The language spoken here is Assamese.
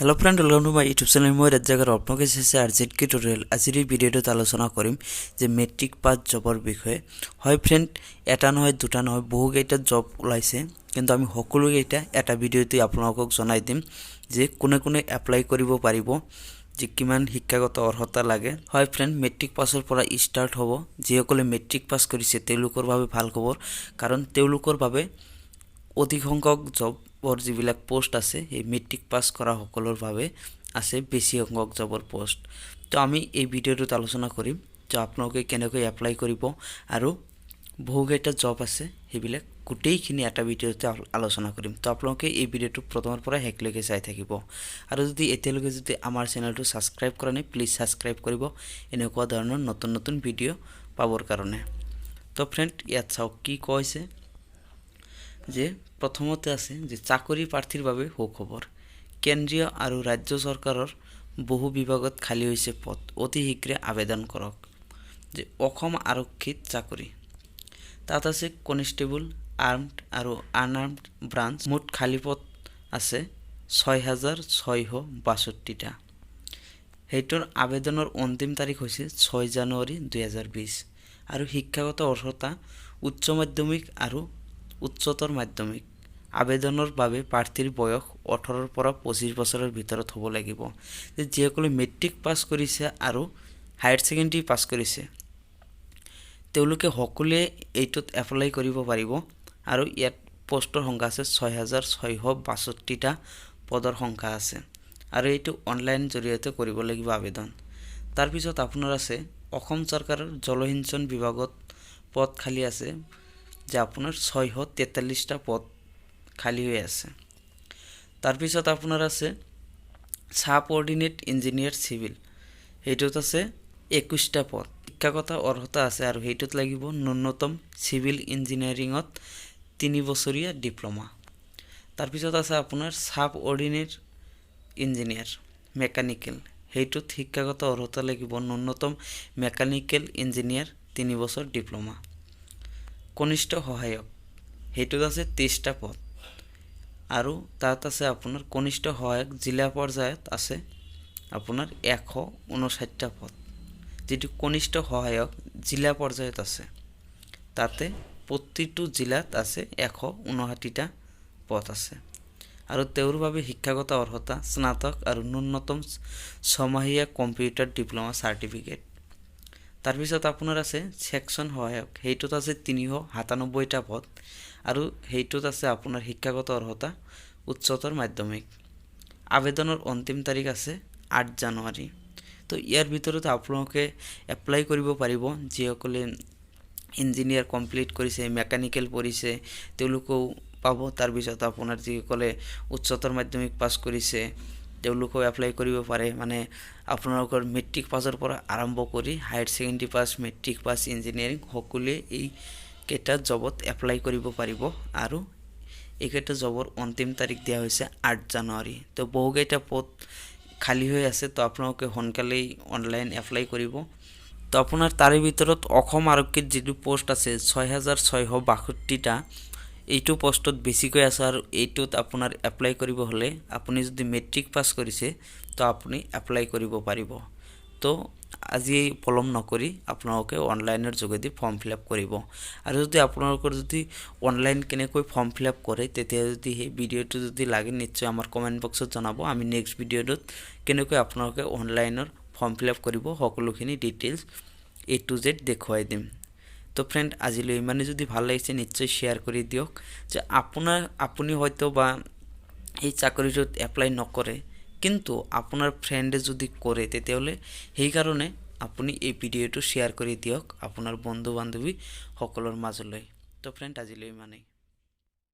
Hello friend, welcome to my YouTube channel. मैं राজ্জাगर আপনাদেৰ সাথে rzktutorial আজিৰ এই ভিডিওটো আলোচনা কৰিম যে মেট্ৰিক পাস জবৰ বিষয়ে। হয় ফ্রেন্ড, এটা নহয় দুটা নহয় বহু কেইটা জব ওলাইছে, কিন্তু আমি সকলো কেইটা এটা ভিডিওতে আপোনালোকক জনাই দিম যে কোনে কোনে এপ্লাই কৰিব পাৰিব, যে কিমান শিক্ষাগত অৰ্হতা লাগে। হয় ফ্ৰেন্ড, মেট্ৰিক পাসৰ পৰা ষ্টাৰ্ট হ'ব। যিসকলে মেট্ৰিক পাস কৰিছে তেওঁলোকৰ বাবে ভাল খবৰ, কাৰণ তেওঁলোকৰ বাবে অধিক সংখ্যক জবৰ যিবিলাক পোষ্ট আছে এই মেট্ৰিক পাস কৰা সকলৰ বাবে আছে বেছি সংখ্যক জবৰ পোষ্ট। তো আমি এই ভিডিওটোত আলোচনা কৰিম যে আপোনালোকে কেনেকৈ এপ্লাই কৰিব, আৰু বহুকেইটা জব আছে সেইবিলাক গোটেইখিনি এটা ভিডিওতে আলোচনা কৰিম। তো আপোনালোকে এই ভিডিওটো প্ৰথমৰ পৰা শেষলৈকে চাই থাকিব, আৰু যদি এতিয়ালৈকে যদি আমাৰ চেনেলটো ছাবস্ক্ৰাইব কৰা নাই প্লিজ ছাবস্ক্ৰাইব কৰিব এনেকুৱা ধৰণৰ নতুন নতুন ভিডিও পাবৰ কাৰণে। তো ফ্ৰেন্ড, ইয়াত চাওক কি কৈছে যে প্ৰথমতে আছে যে চাকৰি প্ৰাৰ্থীৰ বাবে সুখবৰ। কেন্দ্ৰীয় আৰু ৰাজ্য চৰকাৰৰ বহু বিভাগত খালী হৈছে পদ, অতি শীঘ্ৰে আবেদন কৰক। যে অসম আৰক্ষীত চাকৰি, তাত আছে কনষ্টেবল, আৰ্মড আৰু আনআৰ্মড ব্ৰাঞ্চ। মুঠ খালী পদ আছে ৬,৬৬২টা। সেইটোৰ আবেদনৰ অন্তিম তাৰিখ হৈছে ৬ জানুৱাৰী ২০২০। আৰু শিক্ষাগত অৰ্হতা উচ্চ মাধ্যমিক আৰু উচ্চতৰ মাধ্যমিক। আবেদনৰ বাবে প্ৰাৰ্থীৰ বয়স ১৮ৰ পৰা ২৫ বছৰৰ ভিতৰত হ'ব লাগিব। যিসকলে মেট্ৰিক পাছ কৰিছে আৰু হায়াৰ ছেকেণ্ডেৰী পাছ কৰিছে তেওঁলোকে সকলোৱে এইটোত এপ্লাই কৰিব পাৰিব। আৰু ইয়াত পোষ্টৰ সংখ্যা আছে ৬,৬৬২টা পদৰ সংখ্যা আছে, আৰু এইটো অনলাইন জৰিয়তে কৰিব লাগিব আবেদন। তাৰপিছত আপোনাৰ আছে অসম চৰকাৰৰ জলসিঞ্চন বিভাগত পদ খালী আছে, যে আপোনাৰ ৬৪৩টা পদ খালী হৈ আছে। তাৰপিছত আপোনাৰ আছে সাব অৰ্ডিনেট ইঞ্জিনিয়াৰ চিভিল, সেইটোত আছে ২১টা পদ। শিক্ষাগত অৰ্হতা আছে, আৰু সেইটোত লাগিব ন্যূনতম চিভিল ইঞ্জিনিয়াৰিঙত ৩ বছৰীয়া ডিপ্ল'মা। তাৰপিছত আছে আপোনাৰ সাব অৰ্ডিনেট ইঞ্জিনিয়াৰ মেকানিকেল, সেইটোত শিক্ষাগত অৰ্হতা লাগিব ন্যূনতম মেকানিকেল ইঞ্জিনিয়াৰ ৩ বছৰ ডিপ্ল'মা। কনিষ্ঠ সহায়ক, সেইটোত আছে ২৩টা পদ, আৰু তাত আছে আপোনাৰ কনিষ্ঠ সহায়ক জিলা পৰ্যায়ত আছে আপোনাৰ ১৫৯টা পদ। যিটো কনিষ্ঠ সহায়ক জিলা পৰ্যায়ত আছে তাতে প্ৰতিটো জিলাত আছে ১৫৯টা পদ আছে, আৰু তেওঁৰ বাবে শিক্ষাগত অৰ্হতা স্নাতক আৰু ন্যূনতম ৬মাহীয়া কম্পিউটাৰ ডিপ্ল'মা চাৰ্টিফিকেট। তাৰপিছত আপোনাৰ আছে ছেকশ্যন সহায়ক, সেইটোত আছে ৩৯৭টা পদ, আৰু সেইটোত আছে আপোনাৰ শিক্ষাগত অৰ্হতা উচ্চতৰ মাধ্যমিক। আবেদনৰ অন্তিম তাৰিখ আছে ৮ জানুৱাৰী। তো ইয়াৰ ভিতৰত আপোনালোকে এপ্লাই কৰিব পাৰিব যিসকলে ইঞ্জিনিয়াৰ কমপ্লিট কৰিছে, মেকানিকেল পঢ়িছে তেওঁলোকেও পাব। তাৰপিছত আপোনাৰ যিসকলে উচ্চতৰ মাধ্যমিক পাছ কৰিছে তেওঁলোকেও এপ্লাই কৰিব পাৰে। মানে আপোনালোকৰ মেট্ৰিক পাছৰ পৰা আৰম্ভ কৰি higher secondary pass, matric pass, engineering সকলোৱে এইকেইটা জবত এপ্লাই কৰিব পাৰিব। আৰু এইকেইটা জবৰ অন্তিম তাৰিখ দিয়া হৈছে ৮ জানুৱাৰী। তো বহুকেইটা পদ খালী হৈ আছে, তো আপোনালোকে সোনকালেই অনলাইন এপ্লাই কৰিব। তো আপোনাৰ তাৰে ভিতৰত অসম আৰক্ষীত যিটো পোষ্ট আছে ৬,৬৬২টা, এইটো পোষ্টত বেছিকৈ আছে, আৰু এইটোত আপোনাৰ এপ্লাই কৰিব হ'লে আপুনি যদি মেট্ৰিক পাছ কৰিছে তো আপুনি এপ্লাই কৰিব পাৰিব। তো আজি পলম নকৰি আপোনালোকে অনলাইনৰ যোগেদি ফৰ্ম ফিল আপ কৰিব। আৰু যদি আপোনালোকৰ যদি অনলাইন কেনেকৈ ফৰ্ম ফিল আপ কৰে তেতিয়া যদি সেই ভিডিঅ'টো যদি লাগে নিশ্চয় আমাৰ কমেণ্ট বক্সত জনাব। আমি নেক্সট ভিডিঅ'টোত কেনেকৈ আপোনালোকে অনলাইনৰ ফৰ্ম ফিল আপ কৰিব সকলোখিনি ডিটেইলছ A to Z দেখুৱাই দিম। তো ফ্ৰেণ্ড, আজিলৈ ইমানে। যদি ভাল লাগিছে নিশ্চয় শ্বেয়াৰ কৰি দিয়ক, যে আপুনি হয়তো বা এই চাকৰিটোত এপ্লাই নকৰে, কিন্তু আপোনাৰ ফ্ৰেণ্ডে যদি কৰে তেতিয়াহ'লে সেইকাৰণে আপুনি এই ভিডিঅ'টো শ্বেয়াৰ কৰি দিয়ক আপোনাৰ বন্ধু বান্ধৱী সকলৰ মাজলৈ। তো ফ্ৰেণ্ড, আজিলৈ ইমানেই।